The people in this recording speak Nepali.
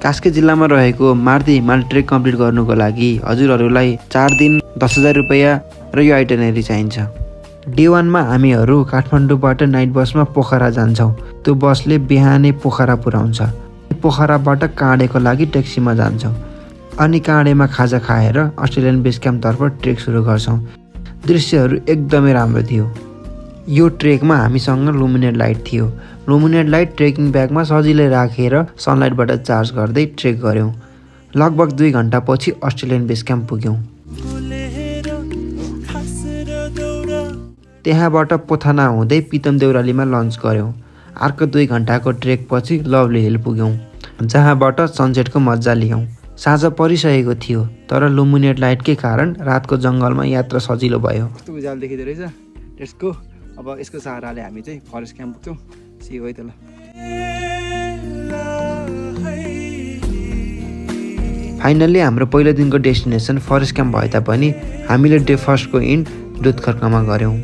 कास्की जिल्लामा रहेको मार्दी हिमाल ट्रेक कम्प्लिट गर्नुको लागि हजुरहरूलाई 4 दिन 10,000 रुपैयाँ र यो आइटिनरी चाहिन्छ। डे 1 मा हामीहरू काठमाडौँबाट नाइट बसमा पोखरा जान्छौँ। त्यो बसले बिहानै पोखरा पुर्याउँछ। पोखराबाट काँडेको लागि ट्याक्सीमा जान्छौँ अनि काँडेमा खाजा खाएर अस्ट्रेलियन बेस क्याम्पतर्फ ट्रेक सुरु गर्छौँ। दृश्यहरू एकदमै राम्रो थियो। यो ट्रेकमा हामीसँग लुमिनेट लाइट थियो। लुमिनेट लाइट ट्रेकिङ ब्यागमा सजिलै राखेर सनलाइटबाट चार्ज गर्दै ट्रेक गऱ्यौँ। लगभग 2 घन्टापछि अस्ट्रेलियन बेस क्याम्प पुग्यौँ। त्यहाँबाट पोथाना हुँदै पितम देउरालीमा लन्च गऱ्यौँ। अर्को 2 घन्टाको ट्रेकपछि लभली हिल पुग्यौँ, जहाँबाट सनसेटको मजा लियौँ। साँझ परिसकेको थियो, तर लुमिनेट लाइटकै कारण रातको जङ्गलमा यात्रा सजिलो भयो। कस्तो उज्यालो देखिँदो रहेछ। Let's go. अब यसको सहाराले हामी चाहिँ फरेस्ट क्याम्प पुग्छौँ। सी है त ल। फाइनल्ली हाम्रो पहिलो दिनको डेस्टिनेसन फरेस्ट क्याम्प भए तापनि हामीले डे फर्स्टको इन्ड दुधखर्कमा गऱ्यौँ।